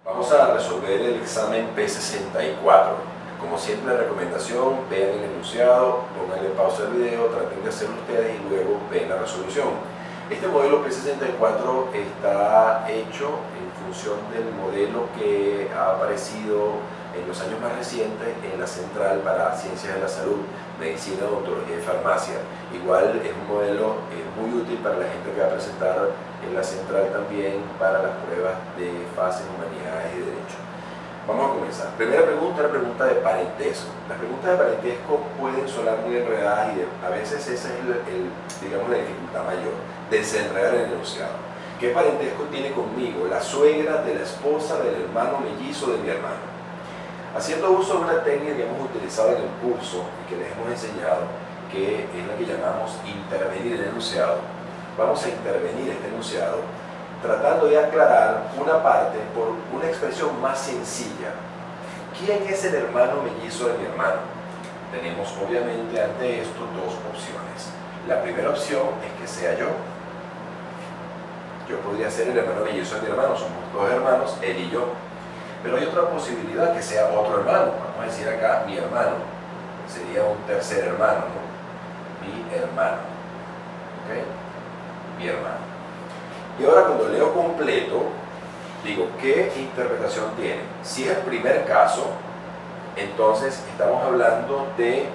Vamos a resolver el examen P64. Como siempre, la recomendación: vean el enunciado, pónganle pausa al video, traten de hacerlo ustedes y luego ven la resolución. Este modelo P64 está hecho en función del modelo que ha aparecido en los años más recientes en la Central para Ciencias de la Salud, Medicina, Odontología y Farmacia. Igual es un modelo muy útil para la gente que va a presentar en la Central también para las pruebas de fases, humanidades y derecho. Vamos a comenzar. Primera pregunta, la pregunta de parentesco. Las preguntas de parentesco pueden sonar muy enredadas y a veces esa es digamos, la dificultad mayor, desenredar el enunciado. ¿Qué parentesco tiene conmigo la suegra de la esposa del hermano mellizo de mi hermano? Haciendo uso de una técnica que hemos utilizado en el curso y que les hemos enseñado, que es la que llamamos intervenir el enunciado, vamos a intervenir este enunciado tratando de aclarar una parte por una expresión más sencilla. ¿Quién es el hermano mellizo de mi hermano? Tenemos obviamente ante esto dos opciones. La primera opción es que sea yo. Yo podría ser el hermano mellizo de mi hermano, somos dos hermanos, él y yo. Pero hay otra posibilidad, que sea otro hermano. Vamos a decir acá mi hermano. Sería un tercer hermano, ¿no? Mi hermano. ¿Ok? Mi hermano. Y ahora cuando leo completo, digo, ¿qué interpretación tiene? Si es el primer caso, entonces estamos hablando de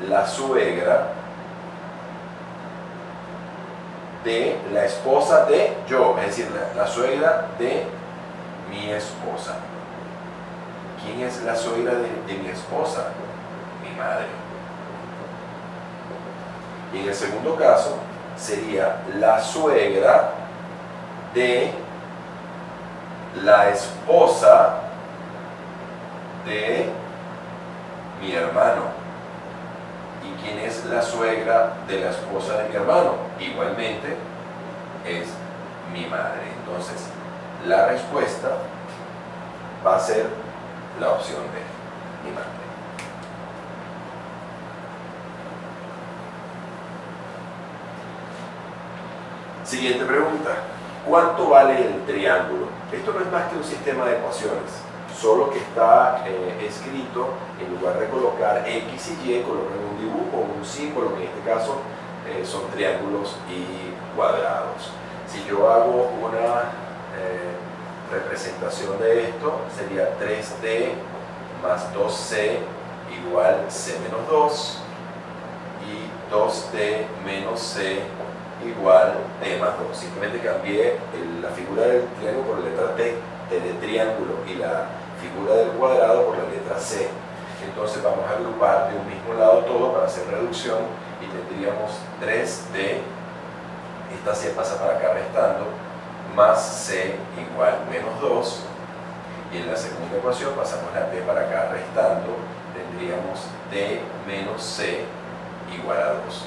la suegra de la esposa de yo, es decir, la suegra de mi esposa. ¿Quién es la suegra de mi esposa? Mi madre. Y en el segundo caso sería la suegra de la esposa de mi hermano. ¿Y quién es la suegra de la esposa de mi hermano? Igualmente es mi madre. Entonces, la respuesta va a ser la opción de mi madre. Siguiente pregunta. ¿Cuánto vale el triángulo? Esto no es más que un sistema de ecuaciones, solo que está escrito, en lugar de colocar X y Y, colocan un dibujo, un símbolo, que en este caso son triángulos y cuadrados. Si yo hago una representación de esto, sería 3D más 2C igual C menos 2 y 2D menos C igual T más 2. Simplemente cambié la figura del triángulo por la letra T de triángulo y la figura del cuadrado por la letra C. Entonces vamos a agrupar de un mismo lado todo para hacer reducción y tendríamos 3D, esta C pasa para acá restando, más C igual menos 2, y en la segunda ecuación pasamos la T para acá restando, tendríamos T menos C igual a 2.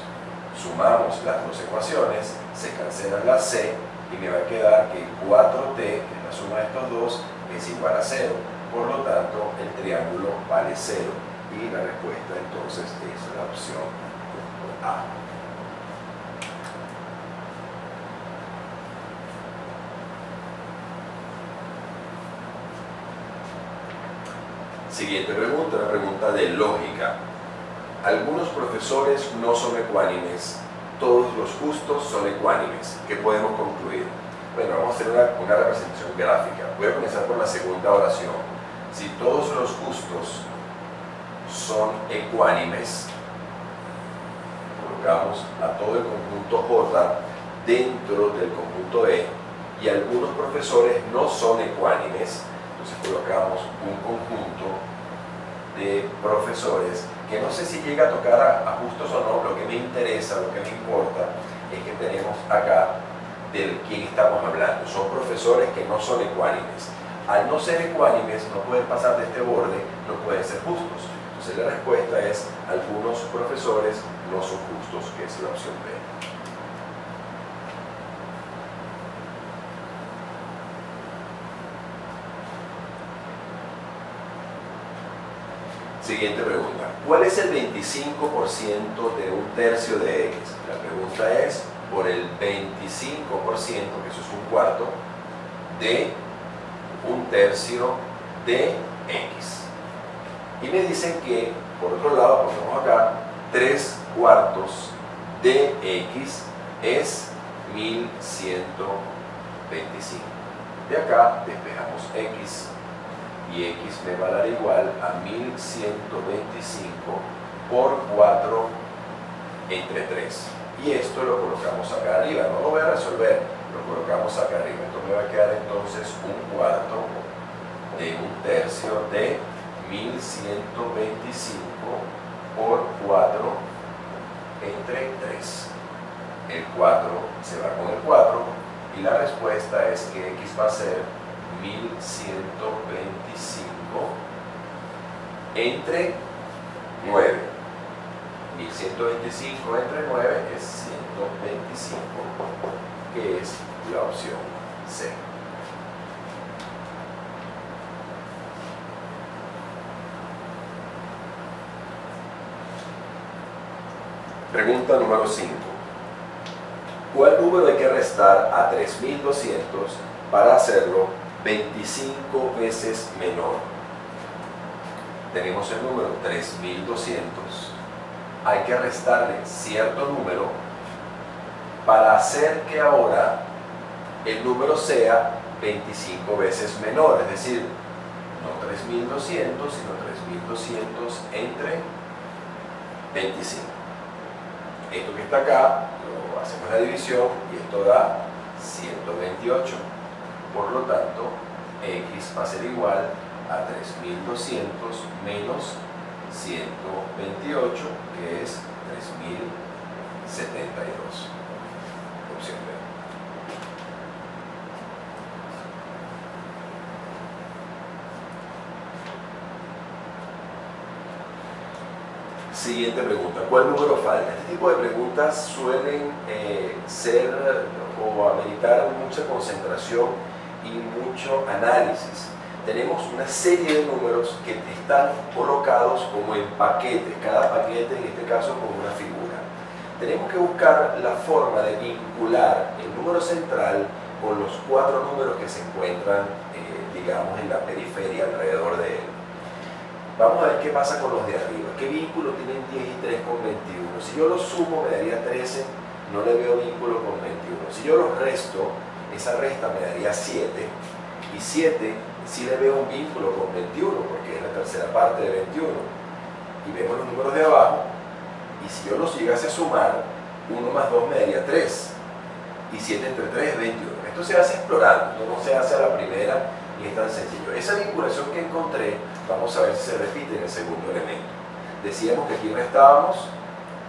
Sumamos las dos ecuaciones, se cancelan la C y me va a quedar que 4T, que es la suma de estos dos, es igual a 0. Por lo tanto, el triángulo vale 0 y la respuesta entonces es la opción A. Siguiente pregunta, una pregunta de lógica. Algunos profesores no son ecuánimes, todos los justos son ecuánimes. ¿Qué podemos concluir? Bueno, vamos a hacer una representación gráfica. Voy a comenzar por la segunda oración. Si todos los justos son ecuánimes, colocamos a todo el conjunto J dentro del conjunto E, y algunos profesores no son ecuánimes, entonces colocamos un conjunto de profesores que no sé si llega a tocar a justos o no. Lo que me interesa, lo que me importa es que tenemos acá de quién estamos hablando. Son profesores que no son ecuánimes. Al no ser ecuánimes, no pueden pasar de este borde, no pueden ser justos. Entonces la respuesta es: algunos profesores no son justos, que es la opción B. Siguiente pregunta. ¿Cuál es el 25% de un tercio de X? La pregunta es por el 25%, que eso es un cuarto, de 1/3 de x. Y me dicen que, por otro lado, ponemos acá, 3/4 de x es 1125. De acá despejamos x, y x me va a dar igual a 1125 por 4 entre 3. Y esto lo colocamos acá arriba, no lo voy a resolver, lo colocamos acá arriba. Esto me va a quedar entonces 1/4 de 1/3 de 1125 por 4 entre 3. El 4 se va con el 4 y la respuesta es que x va a ser 1125 entre 9. 1125 entre 9 es 125, que es la opción C. Pregunta número 5. ¿Cuál número hay que restar a 3200 para hacerlo 25 veces menor? Tenemos el número 3200. Hay que restarle cierto número para hacer que ahora el número sea 25 veces menor, es decir, no 3200, sino 3200 entre 25. Esto que está acá, lo hacemos la división y esto da 128. Por lo tanto, x va a ser igual a 3200 menos 128, que es 3072. Opción B. Siguiente pregunta. ¿Cuál número falta? Este tipo de preguntas suelen ser o ameritar mucha concentración y mucho análisis. Tenemos una serie de números que están colocados como en paquetes, cada paquete en este caso con una figura. Tenemos que buscar la forma de vincular el número central con los 4 números que se encuentran, digamos, en la periferia alrededor de él. Vamos a ver qué pasa con los de arriba. ¿Qué vínculo tienen 10 y 3 con 21? Si yo los sumo me daría 13, no le veo vínculo con 21. Si yo los resto, esa resta me daría 7, y 7 sí le veo un vínculo con 21, porque es la tercera parte de 21. Y vemos los números de abajo, y si yo los llegase a sumar, 1 más 2 me daría 3, y 7 entre 3 es 21. Esto se hace explorando, esto no se hace a la primera, y es tan sencillo. Esa vinculación que encontré, vamos a ver si se repite en el segundo elemento. Decíamos que aquí restábamos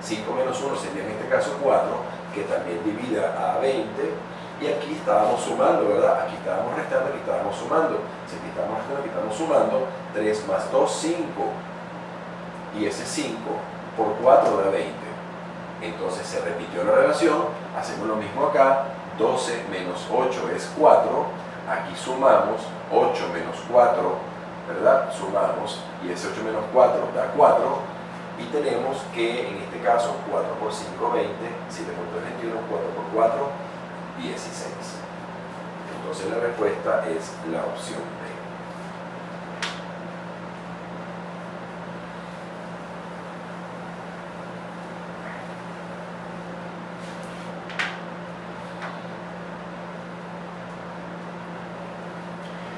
5 menos 1 sería en este caso 4, que también divida a 20, y aquí estábamos sumando, ¿verdad? Aquí estábamos restando, aquí estábamos sumando. Si aquí estábamos restando, aquí estamos sumando. 3 más 2, 5. Y ese 5 por 4 da 20. Entonces se repitió la relación. Hacemos lo mismo acá. 12 menos 8 es 4. Aquí sumamos. 8 menos 4, ¿verdad? Sumamos. Y ese 8 menos 4 da 4. Y tenemos que, en este caso, 4 por 5, 20. 7 por 3, 21. 4 por 4, 16. Entonces la respuesta es la opción B.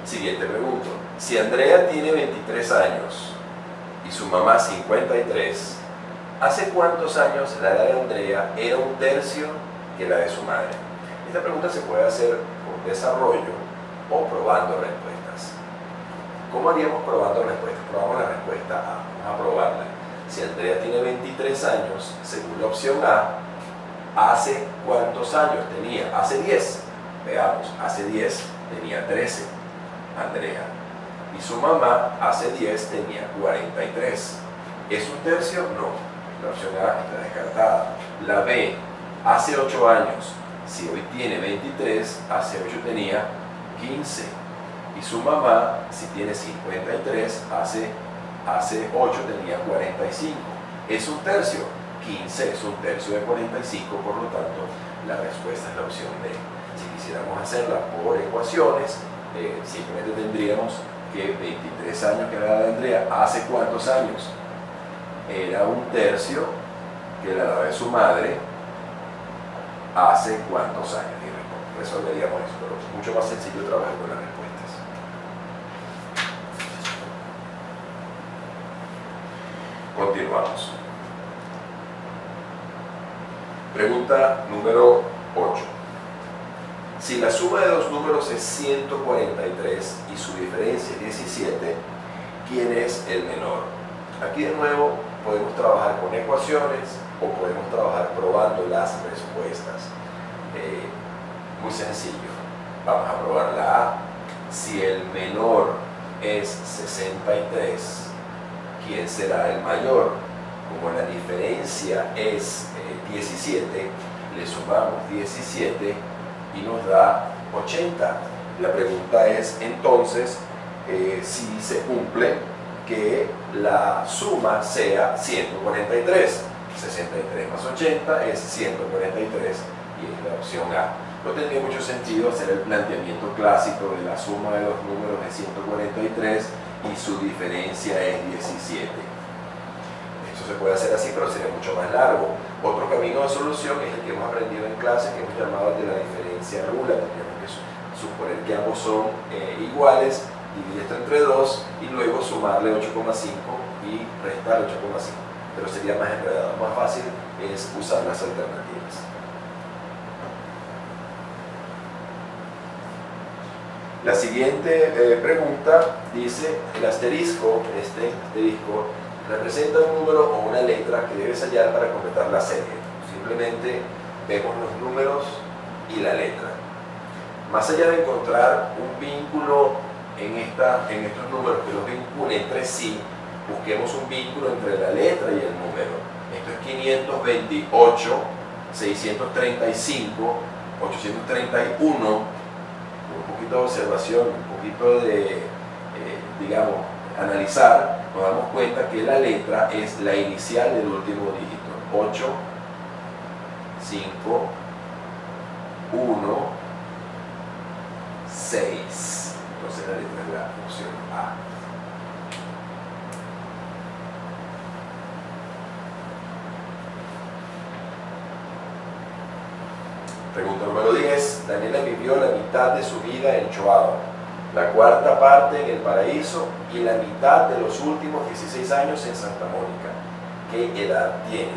Siguiente pregunta. Si Andrea tiene 23 años y su mamá 53, ¿hace cuántos años la edad de Andrea era 1/3 que la de su madre? Esta pregunta se puede hacer por desarrollo o probando respuestas. ¿Cómo haríamos probando respuestas? Probamos la respuesta A. Vamos a probarla. Si Andrea tiene 23 años, según la opción A, ¿hace cuántos años tenía? Hace 10. Veamos, hace 10 tenía 13, Andrea. Y su mamá hace 10 tenía 43. ¿Es 1/3? No. La opción A está descartada. La B, hace 8 años. Si hoy tiene 23, hace 8 tenía 15. Y su mamá, si tiene 53, hace 8 tenía 45. ¿Es 1/3? 15 es 1/3 de 45, por lo tanto, la respuesta es la opción B. Si quisiéramos hacerla por ecuaciones, simplemente tendríamos que 23 años que era la de Andrea, ¿hace cuántos años? Era un tercio que la edad de su madre, ¿hace cuántos años? Y resolveríamos eso, pero es mucho más sencillo trabajar con las respuestas. Continuamos. Pregunta número 8. Si la suma de dos números es 143 y su diferencia es 17, ¿quién es el menor? Aquí de nuevo podemos trabajar con ecuaciones o podemos trabajar probando las respuestas. Muy sencillo. Vamos a probar la A. Si el menor es 63, ¿quién será el mayor? Como la diferencia es 17, le sumamos 17 y nos da 80. La pregunta es entonces si se cumple que la suma sea 143. 63 más 80 es 143 y es la opción A. No tendría mucho sentido hacer el planteamiento clásico de la suma de los números de 143 y su diferencia es 17. Eso se puede hacer así, pero sería mucho más largo. Otro camino de solución es el que hemos aprendido en clase, que hemos llamado el de la diferencia nula. Tendríamos que suponer que ambos son iguales, dividir esto entre 2 y luego sumarle 8,5 y restar 8,5. Pero sería más enredado. Más fácil es usar las alternativas. La siguiente pregunta dice: el asterisco, este asterisco, representa un número o una letra que debes hallar para completar la serie. Simplemente vemos los números y la letra. Más allá de encontrar un vínculo en estos números que los vincule entre sí, busquemos un vínculo entre la letra y el número. Esto es 528, 635, 831. Un poquito de observación, un poquito de, digamos, analizar, nos damos cuenta que la letra es la inicial del último dígito. 8, 5, 1, 6. Entonces la letra es la opción A. Pregunta número 10. Daniela vivió la mitad de su vida en Choao, la cuarta parte en el Paraíso y la mitad de los últimos 16 años en Santa Mónica. ¿Qué edad tiene?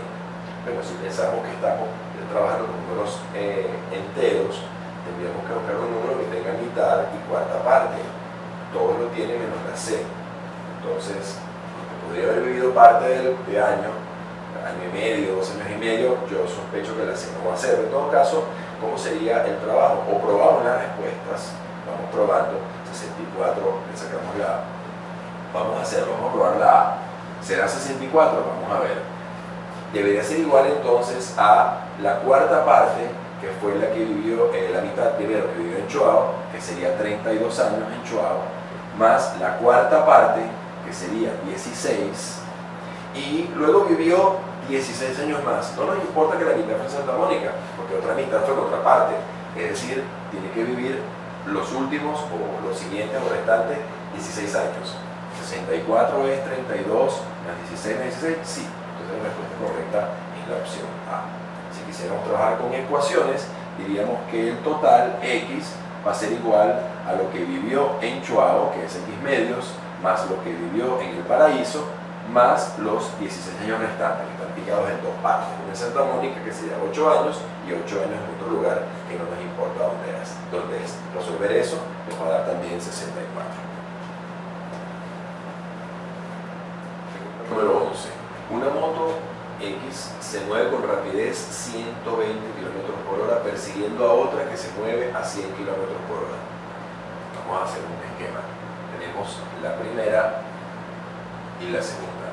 Bueno, si pensamos que estamos trabajando con números enteros, tendríamos que buscar un número que tenga mitad y cuarta parte. Todo lo tiene menos la C. Entonces, podría haber vivido parte del año y medio, 2 años y medio, yo sospecho que la C no va a ser. En todo caso, ¿cómo sería el trabajo? O probamos las respuestas, vamos probando, 64, le sacamos la A. Vamos a hacerlo, vamos a probar la A. ¿Será 64? Vamos a ver. Debería ser igual entonces a la cuarta parte, que fue la que vivió, la mitad primero que vivió en Choao, que sería 32 años en Choao, más la cuarta parte, que sería 16, y luego vivió 16 años más. No nos importa que la mitad fue en Santa Mónica, porque otra mitad fue en otra parte. Es decir, tiene que vivir los últimos o los siguientes o restantes 16 años. 64 es 32 más 16 más 16, sí. Entonces la respuesta correcta es la opción A. Si quisiéramos trabajar con ecuaciones, diríamos que el total X va a ser igual a lo que vivió en Choao, que es X medios, más lo que vivió en el Paraíso, más los 16 años restantes, que están picados en dos partes. Una en Santa Mónica, que sería 8 años, y 8 años en otro lugar que no nos importa dónde es. Resolver eso nos va a dar también 64. Número 11. Una moto X se mueve con rapidez 120 km por hora persiguiendo a otra que se mueve a 100 km por hora. Vamos a hacer un esquema. Tenemos la primera y la segunda.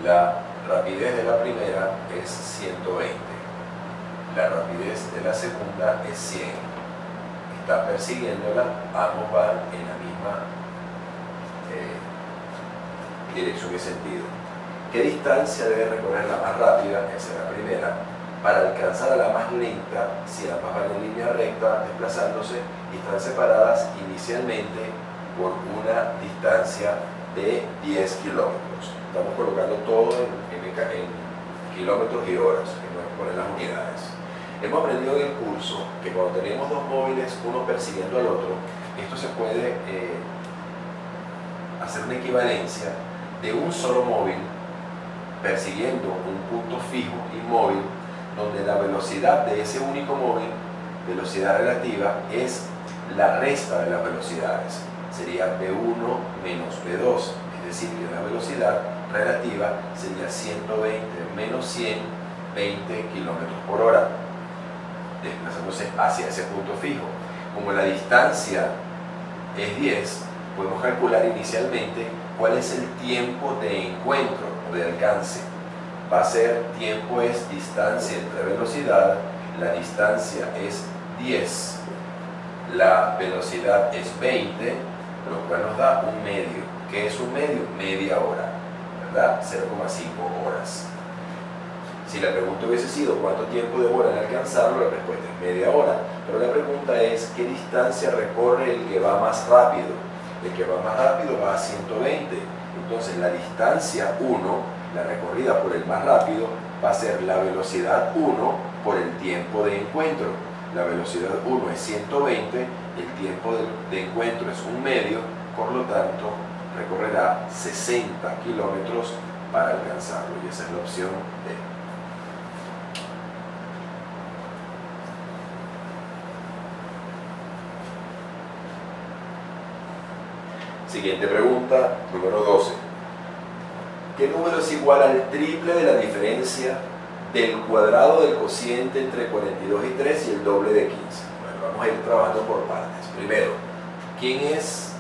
La rapidez de la primera es 120. La rapidez de la segunda es 100. Está persiguiéndola, ambos van en la misma dirección y sentido. ¿Qué distancia debe recorrer la más rápida? Esa es la primera. para alcanzar a la más lenta, si ambas van en línea recta, desplazándose, y están separadas inicialmente por una distancia de 10 kilómetros. Estamos colocando todo en kilómetros y horas, que no es poner las unidades. Hemos aprendido en el curso que cuando tenemos dos móviles, uno persiguiendo al otro, esto se puede hacer una equivalencia de un solo móvil persiguiendo un punto fijo inmóvil, donde la velocidad de ese único móvil, velocidad relativa, es la resta de las velocidades. Sería V1 menos V2, es decir, que la velocidad relativa sería 120 menos 100, 20 kilómetros por hora, desplazándose hacia ese punto fijo. Como la distancia es 10, podemos calcular inicialmente cuál es el tiempo de encuentro o de alcance. Va a ser, tiempo es distancia entre velocidad, la distancia es 10, la velocidad es 20, lo cual nos da un medio. ¿Qué es un medio? Media hora, ¿verdad? 0,5 horas. Si la pregunta hubiese sido ¿cuánto tiempo demora en alcanzarlo? La respuesta es media hora. Pero la pregunta es ¿qué distancia recorre el que va más rápido? El que va más rápido va a 120. Entonces la distancia 1, la recorrida por el más rápido, va a ser la velocidad 1 por el tiempo de encuentro. La velocidad 1 es 120, el tiempo de encuentro es un medio, por lo tanto recorrerá 60 kilómetros para alcanzarlo, y esa es la opción D. Siguiente pregunta, número 12. ¿Qué número es igual al triple de la diferencia del cuadrado del cociente entre 42 y 3 y el doble de 15? Bueno, vamos a ir trabajando por partes. Primero, ¿quién es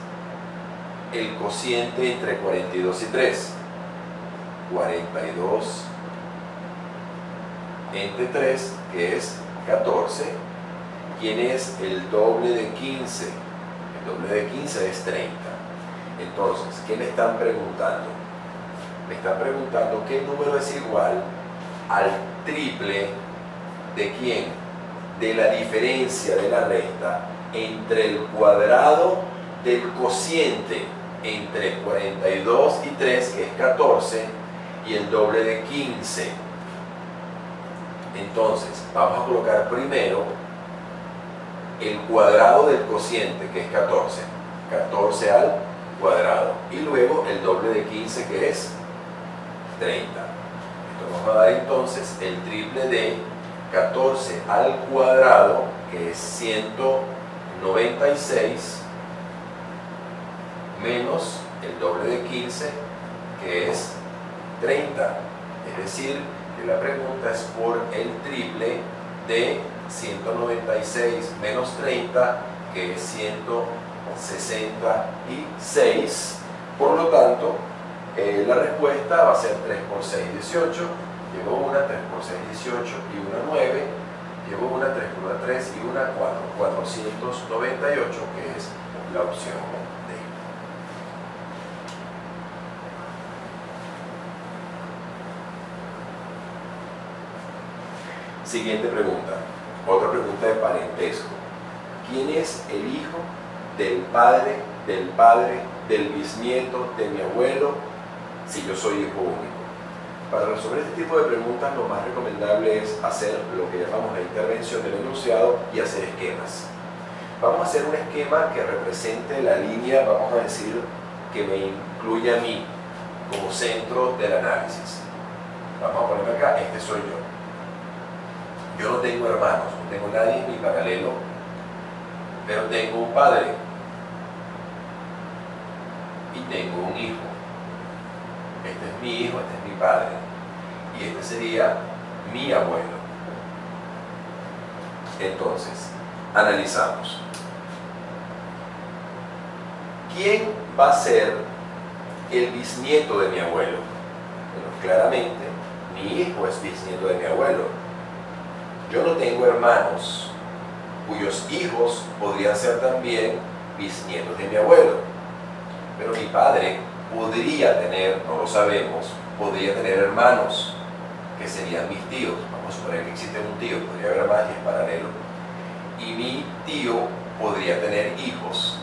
el cociente entre 42 y 3? 42 entre 3, que es 14. ¿Quién es el doble de 15? El doble de 15 es 30. Entonces, ¿qué me están preguntando? Me están preguntando qué número es igual al triple de quién, de la diferencia de la recta entre el cuadrado del cociente entre 42 y 3, que es 14, y el doble de 15. Entonces, vamos a colocar primero el cuadrado del cociente, que es 14, 14 al cuadrado, y luego el doble de 15, que es 30. Esto nos va a dar entonces el triple de 14 al cuadrado, que es 196, menos el doble de 15, que es 30. Es decir, que la pregunta es por el triple de 196 menos 30, que es 166. Por lo tanto, la respuesta va a ser 3 por 6, 18. Llevo una, 3 por 6, 18 y una 9. Llevo una, 3 por una, 3 y una 4. 498, que es la opción D. Siguiente pregunta. Otra pregunta de parentesco. ¿Quién es el hijo del padre, del bisnieto, de mi abuelo, si yo soy hijo único? Para resolver este tipo de preguntas, lo más recomendable es hacer lo que llamamos la intervención del enunciado y hacer esquemas. Vamos a hacer un esquema que represente la línea, vamos a decir, que me incluye a mí como centro del análisis. Vamos a ponerme acá, este soy yo. Yo no tengo hermanos, no tengo nadie en mi paralelo, pero tengo un padre y tengo un hijo. Este es mi hijo, este es mi padre, y este sería mi abuelo. Entonces, analizamos. ¿Quién va a ser el bisnieto de mi abuelo? Bueno, claramente, mi hijo es bisnieto de mi abuelo. Yo no tengo hermanos cuyos hijos podrían ser también bisnietos de mi abuelo, pero mi padre podría tener, no lo sabemos, podría tener hermanos. que serían mis tíos. Vamos a suponer que existe un tío, podría haber más y es paralelo. Y mi tío podría tener hijos,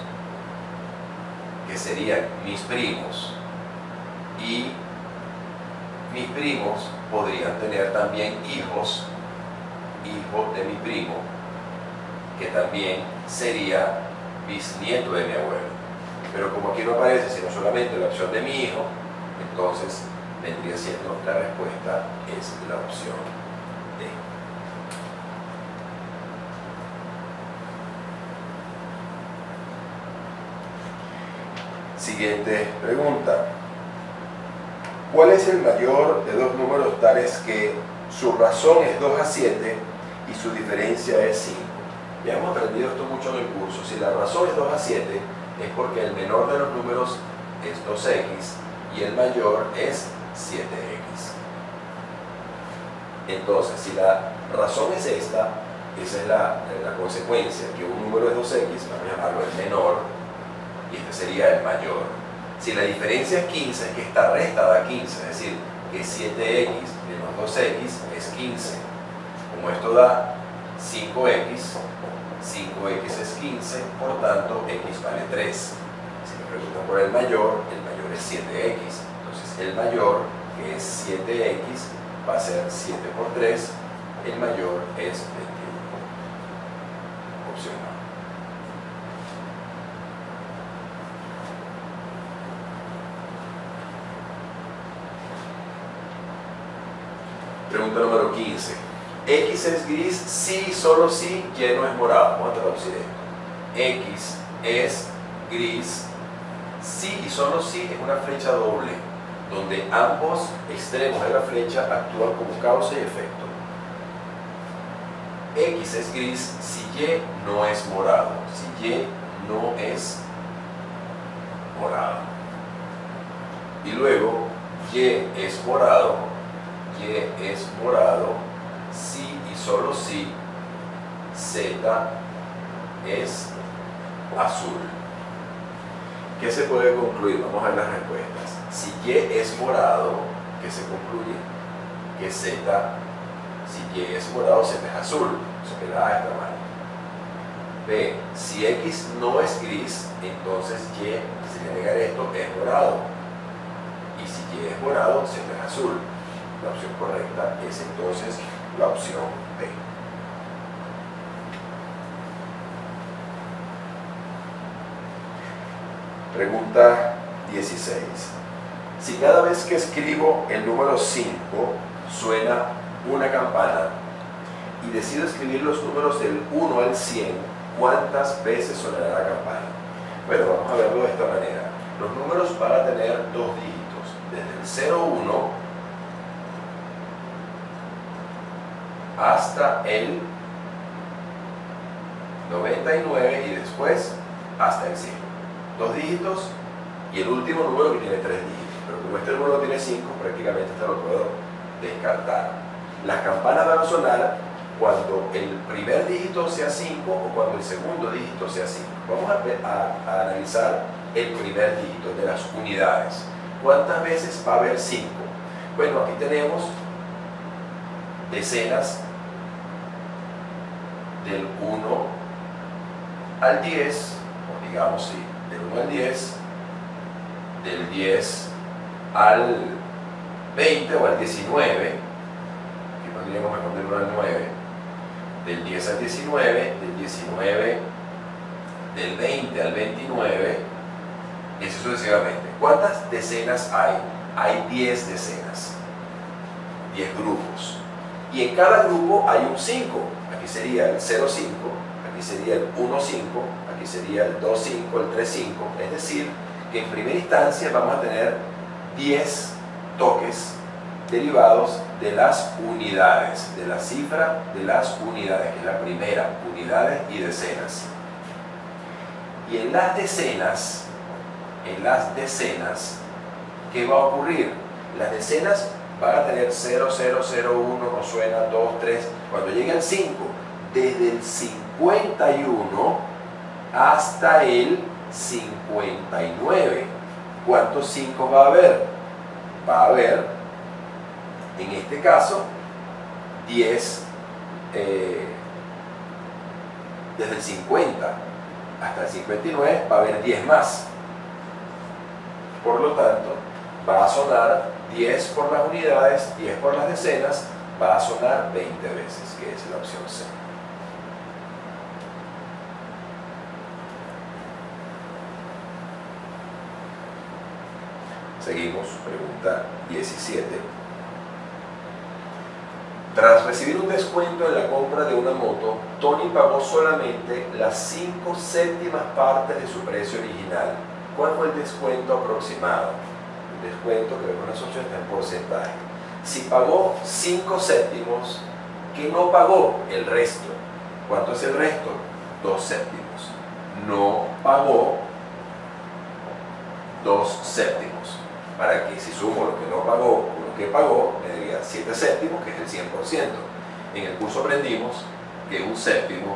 que serían mis primos. Y mis primos podrían tener también hijos de mi primo, que también sería bisnieto de mi abuelo. Pero como aquí no aparece sino solamente la opción de mi hijo, entonces vendría siendo la respuesta es la opción D. Siguiente pregunta. ¿Cuál es el mayor de dos números tales que su razón es 2 a 7 y su diferencia es 5? Ya hemos aprendido esto mucho en el curso. Si la razón es 2 a 7 es porque el menor de los números es 2x y el mayor es 7x. Entonces, si la razón es esta, esa es la consecuencia, que un número es 2x, vamos a llamarlo el menor, y este sería el mayor. Si la diferencia es 15, es que esta resta da 15, es decir, que 7x menos 2x es 15. Como esto da 5x, 5x es 15, por tanto x vale 3. Si me preguntan por el mayor es 7x. Entonces el mayor, que es 7x, va a ser 7 por 3, el mayor es 21. Opción A. Pregunta número 15. X es gris si, solo si, Y no es morado. Vamos a traducir esto. X es gris si y solo si es una flecha doble, donde ambos extremos de la flecha actúan como causa y efecto. X es gris si Y no es morado. Si Y no es morado. Y luego, Y es morado. Y es morado si y solo si Z es azul. ¿Qué se puede concluir? Vamos a ver las respuestas. Si Y es morado, ¿qué se concluye? Que Z, si Y es morado, Z es azul. O sea que la A está mal. B, si X no es gris, entonces Y, sin negar esto, es morado. Y si Y es morado, Z es azul. La opción correcta es entonces la opción B. Pregunta 16. Si cada vez que escribo el número 5 suena una campana y decido escribir los números del 1 al 100, ¿cuántas veces sonará la campana? Bueno, vamos a verlo de esta manera. Los números van a tener dos dígitos, desde el 01 hasta el 99 y después hasta el 100. Dos dígitos y el último número que tiene 3 dígitos. Pero como este número tiene 5, prácticamente este lo puedo descartar. Las campanas van a sonar cuando el primer dígito sea 5 o cuando el segundo dígito sea 5. Vamos a analizar el primer dígito de las unidades. ¿Cuántas veces va a haber 5? Bueno, aquí tenemos decenas del 1 al 10, o digamos sí, del 1 al 10, del 10 al 20 o al 19, aquí pondríamos mejor del 1 al 9, del 10 al 19, del 19, del 20 al 29, y así sucesivamente. ¿Cuántas decenas hay? Hay 10 decenas, 10 grupos, y en cada grupo hay un 5. Aquí sería el 0,5, aquí sería el 1,5, aquí sería el 2,5, el 3,5. Es decir, que en primera instancia vamos a tener 10 toques derivados de las unidades, de la cifra de las unidades, que es la primera, unidades y decenas. Y en las decenas, ¿qué va a ocurrir? Las decenas van a tener 0, 0, 0, 1, no suena, 2, 3. Cuando llegue al 5, desde el 51 hasta el 59. ¿Cuántos 5 va a haber? Va a haber En este caso, 10, desde el 50 hasta el 59 va a haber 10 más. Por lo tanto, va a sonar 10 por las unidades, 10 por las decenas, va a sonar 20 veces, que es la opción C. Seguimos, pregunta 17. Tras recibir un descuento en la compra de una moto, Tony pagó solamente las 5 séptimas partes de su precio original. ¿Cuál fue el descuento aproximado? El descuento, que vemos en las opciones, está en porcentaje. Si pagó 5 séptimos, ¿qué no pagó? El resto. ¿Cuánto es el resto? 2 séptimos. No pagó 2 séptimos. Para que si sumo lo que no pagó con lo que pagó, me daría 7 séptimos, que es el 100%. En el curso aprendimos que un séptimo,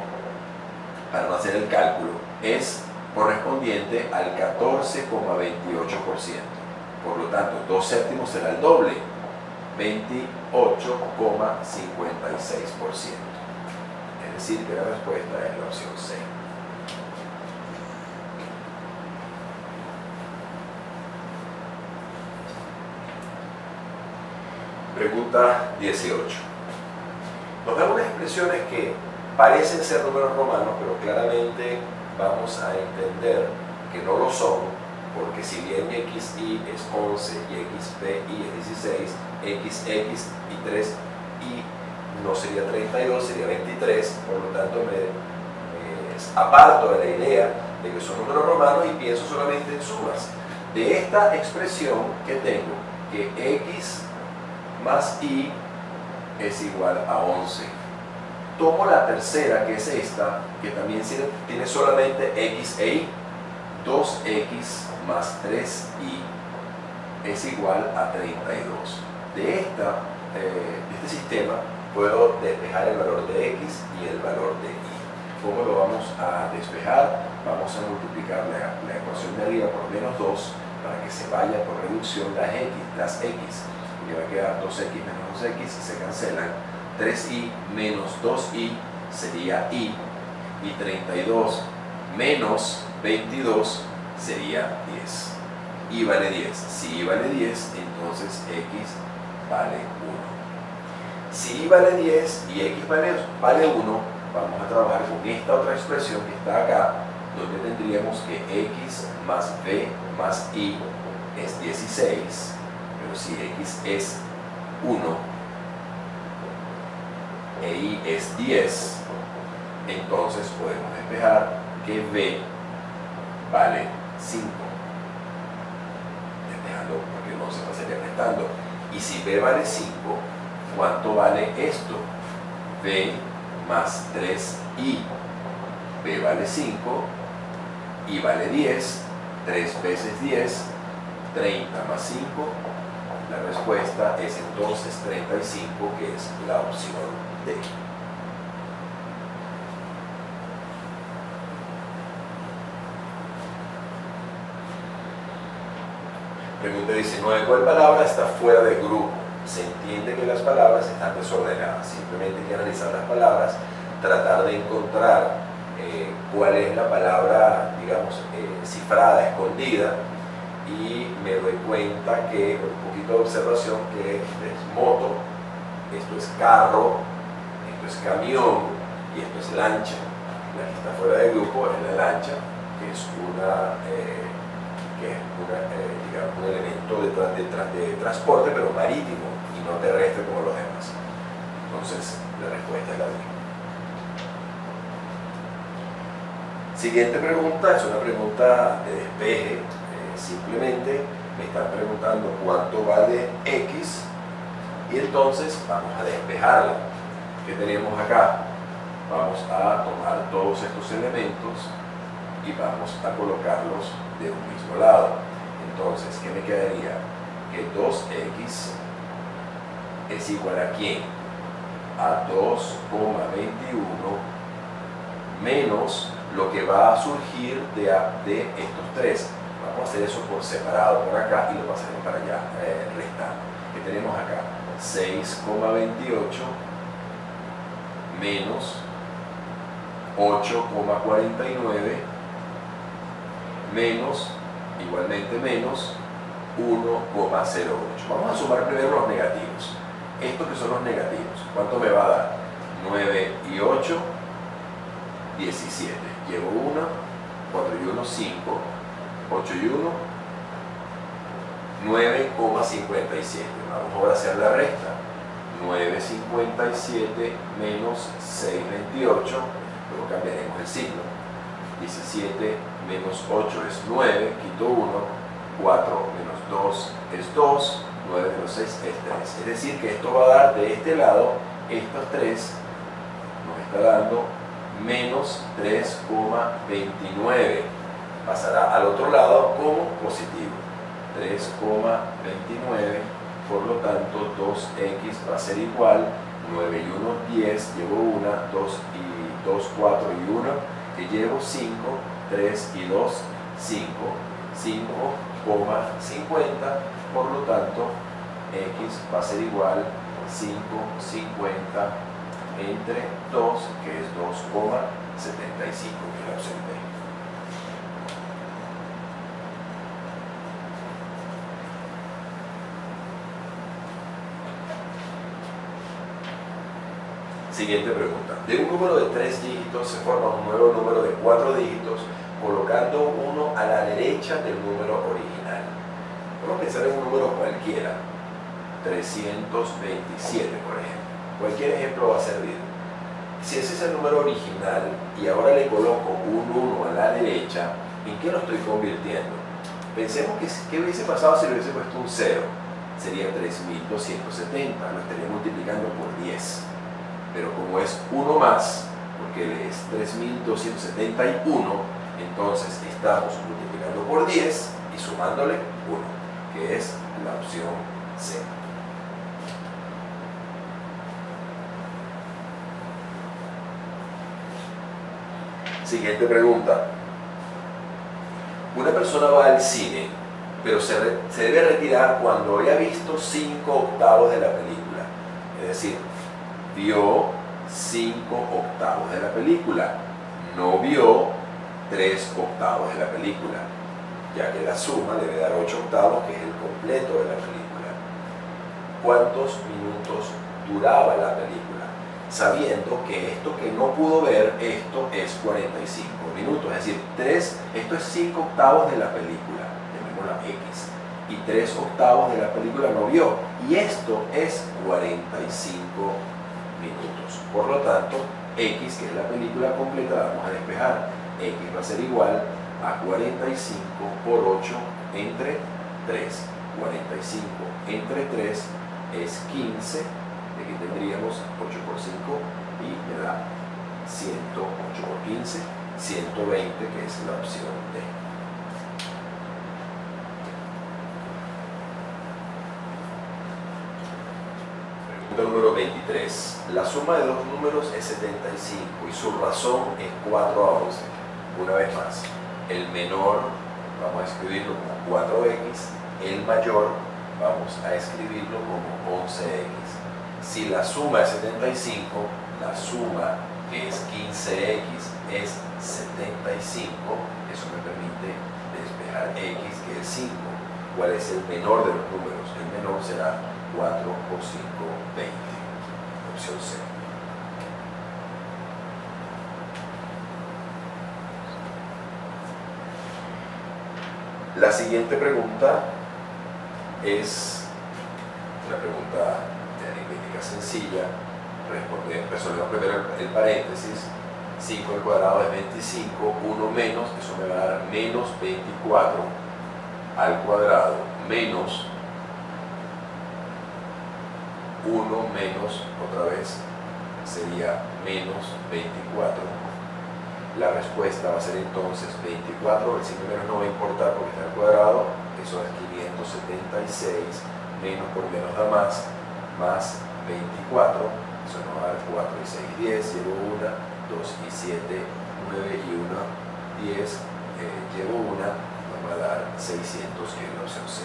para no hacer el cálculo, es correspondiente al 14,28%. Por lo tanto, 2 séptimos será el doble, 28,56%. Es decir, que la respuesta es la opción C. Pregunta 18. Nos dan unas expresiones que parecen ser números romanos, pero claramente vamos a entender que no lo son, porque si bien XY es 11 y XPY es 16, XX y 3Y no sería 32, sería 23, por lo tanto me aparto de la idea de que son números romanos y pienso solamente en sumas. De esta expresión que tengo, que X más Y es igual a 11. Tomo la tercera, que es esta, que también tiene solamente X e Y. 2X más 3Y es igual a 32. De este sistema puedo despejar el valor de X y el valor de Y. ¿Cómo lo vamos a despejar? Vamos a multiplicar la ecuación de arriba por menos 2 para que se vaya por reducción las X. Y va a quedar 2X menos 2X, se cancelan. 3Y menos 2Y sería Y, y 32 menos 22 sería 10. Y vale 10. Si Y vale 10, entonces X vale 1. Si Y vale 10 y X vale 1, vamos a trabajar con esta otra expresión que está acá, donde tendríamos que X más B más Y es 16. Pero si X es 1 e Y es 10, entonces podemos despejar que B vale 5. Despejando porque no se pasaría restando. Y si B vale 5, ¿cuánto vale esto? B más 3Y. B vale 5, Y vale 10, 3 veces 10, 30 más 5. La respuesta es entonces 35, que es la opción D. Pregunta 19. ¿Cuál palabra está fuera del grupo? Se entiende que las palabras están desordenadas. Simplemente hay que analizar las palabras, tratar de encontrar cuál es la palabra, digamos, cifrada, escondida, y me doy cuenta que, con un poquito de observación, que esto es moto, esto es carro, esto es camión y esto es lancha. La que está fuera del grupo es la lancha, que es digamos, un elemento de transporte, pero marítimo y no terrestre como los demás. Entonces, la respuesta es la D. Siguiente pregunta es una pregunta de despeje. Simplemente me están preguntando cuánto vale X y entonces vamos a despejarla. ¿Qué tenemos acá? Vamos a tomar todos estos elementos y vamos a colocarlos de un mismo lado. Entonces, ¿qué me quedaría? Que 2X es igual a ¿quién? A 2,21 menos lo que va a surgir de estos tres. Vamos a hacer eso por separado por acá y lo pasaremos para allá restando. ¿Qué tenemos acá? 6,28 menos 8,49 menos, igualmente menos 1,08. Vamos a sumar primero los negativos. Estos que son los negativos, ¿cuánto me va a dar? 9 y 8, 17. Llevo 1, 4 y 1, 5, 8 y 1, 9,57. Vamos ahora a hacer la resta. 9,57 menos 6,28. Luego cambiaremos el signo. 17 menos 8 es 9, quito 1, 4 menos 2 es 2, 9 menos 6 es 3. Es decir, que esto va a dar de este lado, estos 3 nos está dando menos 3,29. Pasará al otro lado como positivo. 3,29, por lo tanto 2x va a ser igual, 9 y 1, 10, llevo 1, 2 y 2, 4 y 1, que llevo 5, 3 y 2, 5, 5,50, por lo tanto x va a ser igual 5,50 entre 2, que es 2,75, que es la opción B. Siguiente pregunta. De un número de 3 dígitos se forma un nuevo número de 4 dígitos colocando uno a la derecha del número original. Vamos a pensar en un número cualquiera. 327, por ejemplo. Cualquier ejemplo va a servir. Si ese es el número original y ahora le coloco un 1 a la derecha, ¿en qué lo estoy convirtiendo? Pensemos que ¿qué hubiese pasado si le hubiese puesto un 0? Sería 3270, lo estaría multiplicando por 10. Pero como es 1 más, porque es 3271, entonces estamos multiplicando por 10 y sumándole 1, que es la opción C. Siguiente pregunta. Una persona va al cine, pero se debe retirar cuando haya visto 5/8 de la película. Es decir, vio 5/8 de la película, no vio 3/8 de la película, ya que la suma debe dar 8/8, que es el completo de la película. ¿Cuántos minutos duraba la película? Sabiendo que esto que no pudo ver, esto es 45 minutos, es decir, esto es 5/8 de la película, llamémosla X, y 3/8 de la película no vio, y esto es 45 minutos. Por lo tanto, X, que es la película completa, la vamos a despejar. X va a ser igual a 45 por 8 entre 3. 45 entre 3 es 15. Aquí tendríamos 8 por 5 y me da 108 por 15, 120, que es la opción D. Pregunta número 23. La suma de dos números es 75 y su razón es 4 a 11. Una vez más, el menor vamos a escribirlo como 4x, el mayor vamos a escribirlo como 11x. Si la suma es 75, la suma, que es 15x, es 75, eso me permite despejar x, que es 5. ¿Cuál es el menor de los números? El menor será 4 por 5, 20. Opción C. La siguiente pregunta es una pregunta de aritmética sencilla. Resolvemos primero el paréntesis. 5 al cuadrado es 25, 1 menos, eso me va a dar menos 24 al cuadrado, menos 1 menos, otra vez, sería menos 24. La respuesta va a ser entonces 24, el signo menos no va a importar porque está al cuadrado, eso es 576, menos por menos da más 24, eso nos va a dar 4 y 6, 10, llevo 1, 2 y 7, 9 y 1, 10, llevo 1, nos va a dar 600, que es la opción C.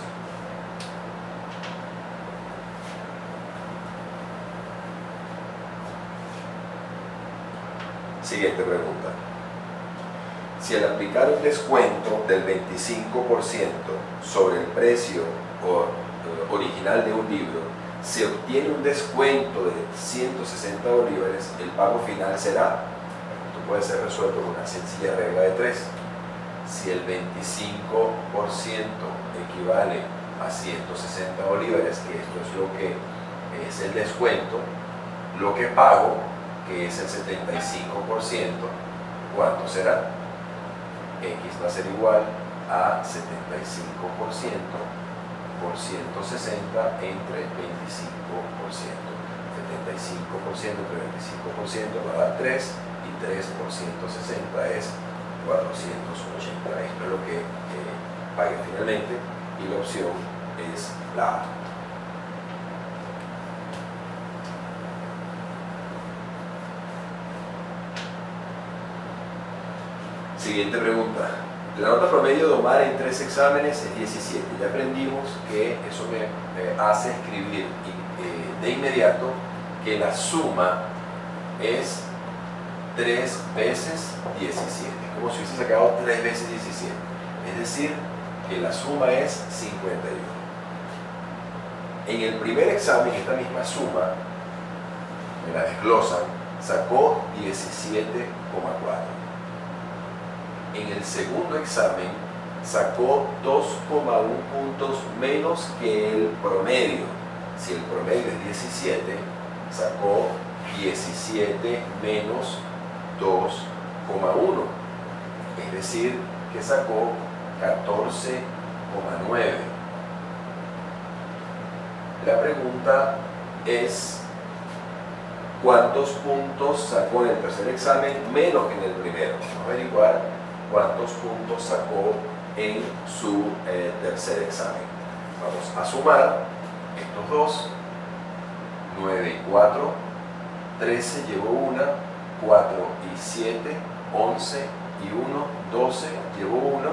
Siguiente pregunta. Si al aplicar un descuento del 25% sobre el precio original de un libro, se obtiene un descuento de 160 bolívares, el pago final será, esto puede ser resuelto con una sencilla regla de 3. Si el 25% equivale a 160 bolívares, que esto es lo que es el descuento, lo que pago, que es el 75%, ¿cuánto será? X va a ser igual a 75% por 160 entre 25%. 75% entre 25% va a dar 3 y 3 por 160 es 480. Esto es lo que pague finalmente y la opción es la A. Siguiente pregunta. La nota promedio de Omar en 3 exámenes es 17. Ya aprendimos que eso me hace escribir de inmediato que la suma es 3 veces 17. Como si hubiese sacado 3 veces 17. Es decir, que la suma es 51. En el primer examen, esta misma suma, me la desglosan, sacó 17,4. En el segundo examen sacó 2,1 puntos menos que el promedio. Si el promedio es 17, sacó 17 menos 2,1. Es decir, que sacó 14,9. La pregunta es ¿cuántos puntos sacó en el tercer examen menos que en el primero? Vamos a averiguar cuántos puntos sacó en su tercer examen. Vamos a sumar estos dos. 9 y 4, 13 llevo 1, 4 y 7, 11 y 1, 12 llevo 1, 1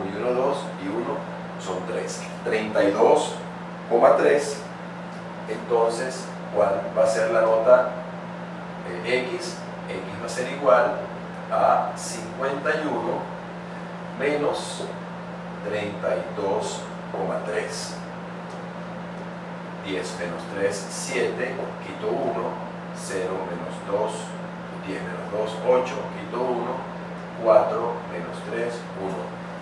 y 1, 2 y 1 son 3. 32,3. Entonces, ¿cuál va a ser la nota X? X va a ser igual a 51 menos 32,3. 10 menos 3, 7, quito 1, 0 menos 2, 10 menos 2, 8, quito 1, 4 menos 3,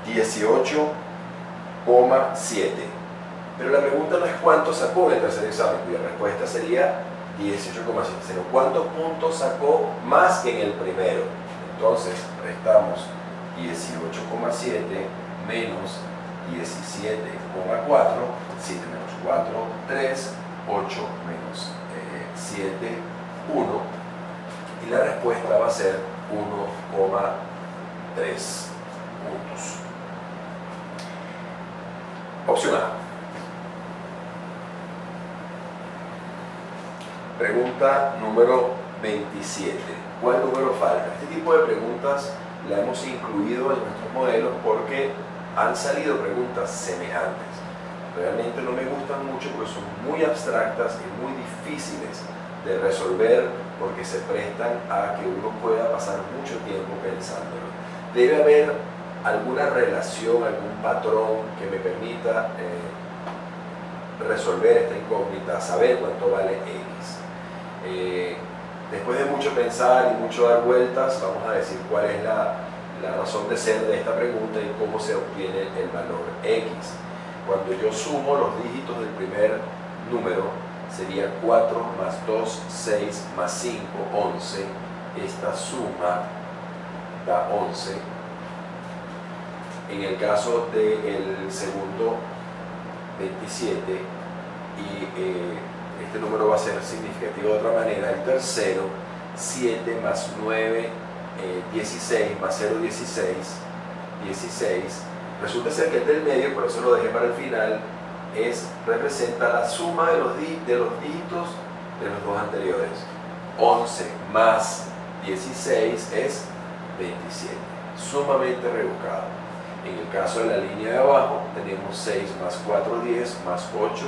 1, 18,7. Pero la pregunta no es cuánto sacó en el tercer examen, cuya respuesta sería 18,7, sino cuántos puntos sacó más que en el primero. Entonces, restamos 18,7 menos 17,4, 7 menos 4, 3, 8 menos 7, 1, y la respuesta va a ser 1,3 puntos. Opción A. Pregunta número 27. ¿Cuál número falta? Este tipo de preguntas la hemos incluido en nuestros modelos porque han salido preguntas semejantes. Realmente no me gustan mucho porque son muy abstractas y muy difíciles de resolver porque se prestan a que uno pueda pasar mucho tiempo pensándolo. Debe haber alguna relación, algún patrón que me permita resolver esta incógnita, saber cuánto vale X. Después de mucho pensar y mucho dar vueltas, vamos a decir cuál es la razón de ser de esta pregunta y cómo se obtiene el valor X. Cuando yo sumo los dígitos del primer número, sería 4 más 2, 6 más 5, 11. Esta suma da 11. En el caso del segundo, 27, y este número va a ser significativo de otra manera. El tercero, 7 más 9, 16 más 0, 16. Resulta ser que el del medio, por eso lo dejé para el final, representa la suma de los dígitos de los dos anteriores. 11 más 16 es 27. Sumamente rebuscado. En el caso de la línea de abajo, tenemos 6 más 4, 10, más 8,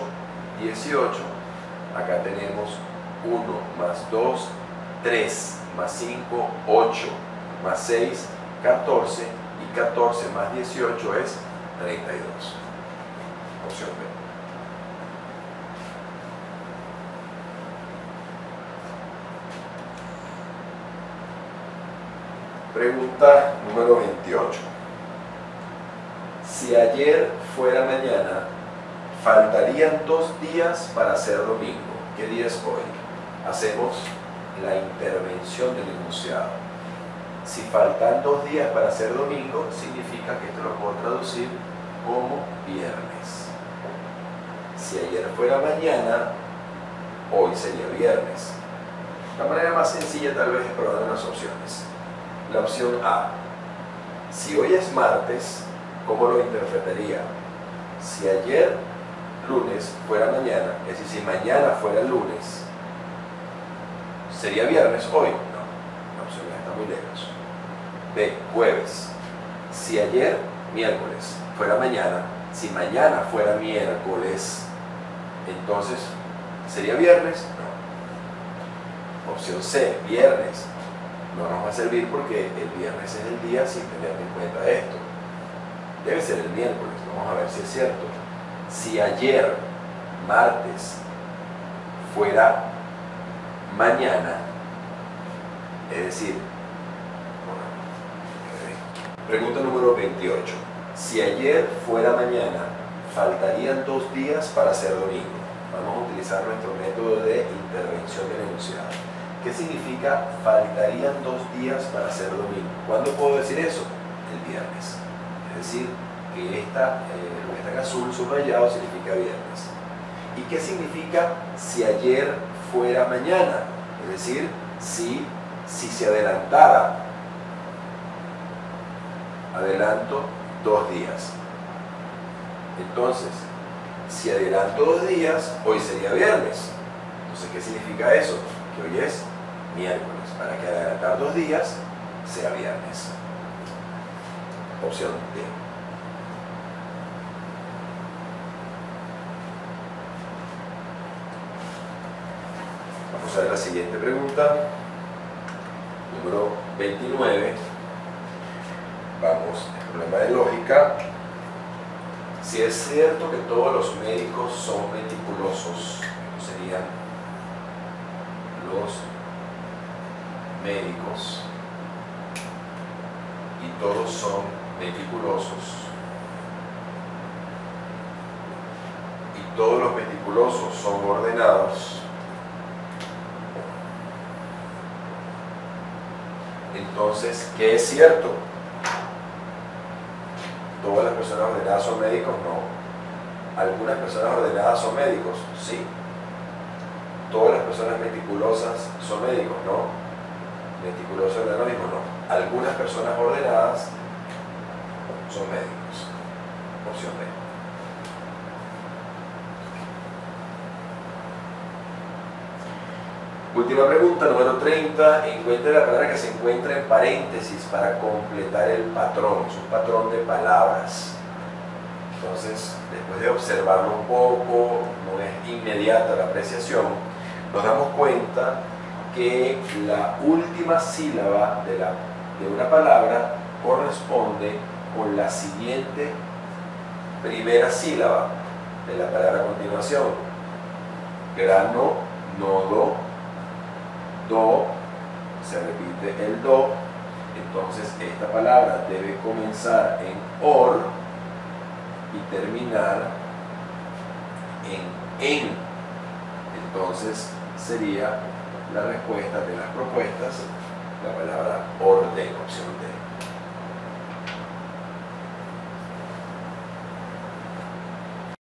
18. Acá tenemos 1 más 2, 3 más 5, 8, más 6, 14, y 14 más 18 es 32. Opción B. Pregunta número 28. Si ayer fuera mañana, faltarían 2 días para ser domingo. ¿Qué día es hoy? Hacemos la intervención del enunciado. Si faltan 2 días para ser domingo, significa que esto lo puedo traducir como viernes. Si ayer fuera mañana, hoy sería viernes. La manera más sencilla tal vez es probar unas opciones. La opción A. Si hoy es martes, ¿cómo lo interpretaría? Si ayer, lunes, fuera mañana, es decir, si mañana fuera lunes, ¿sería viernes hoy? No, la opción A está muy lejos. B. Jueves. Si ayer, miércoles, fuera mañana, si mañana fuera miércoles, entonces, ¿sería viernes? No. Opción C. Viernes. No nos va a servir porque el viernes es el día sin tener en cuenta esto. Debe ser el miércoles. Vamos a ver si es cierto. Si ayer, martes, fuera mañana, es decir, pregunta número 28. Si ayer fuera mañana, faltarían 2 días para ser domingo. Vamos a utilizar nuestro método de intervención del enunciado. ¿Qué significa faltarían 2 días para ser domingo? ¿Cuándo puedo decir eso? El viernes. Es decir, que lo que está en azul subrayado significa viernes. ¿Y qué significa si ayer fuera mañana? Es decir, si se adelantara. Adelanto 2 días. Entonces, si adelanto 2 días, hoy sería viernes. Entonces, ¿qué significa eso? Que hoy es miércoles, para que adelantar 2 días sea viernes. Opción D. Vamos a ver la siguiente pregunta, número 29. Vamos, el problema de lógica. Si es cierto que todos los médicos son meticulosos, serían los médicos y todos son meticulosos y todos los meticulosos son ordenados, entonces, ¿qué es cierto? ¿Todas las personas ordenadas son médicos? No. ¿Algunas personas ordenadas son médicos? Sí. ¿Todas las personas meticulosas son médicos? No. ¿Meticulosos es lo mismo? No. Algunas personas ordenadas son médicos. Opción B. Última pregunta, número 30. Encuentre la palabra que se encuentra en paréntesis para completar el patrón. Es un patrón de palabras. Entonces, después de observarlo un poco, no es inmediata la apreciación, nos damos cuenta que la última sílaba de una palabra corresponde con la siguiente primera sílaba de la palabra a continuación. Grano, nodo, do, se repite el do, entonces esta palabra debe comenzar en or y terminar en. Entonces sería la respuesta de las propuestas la palabra orden, opción D.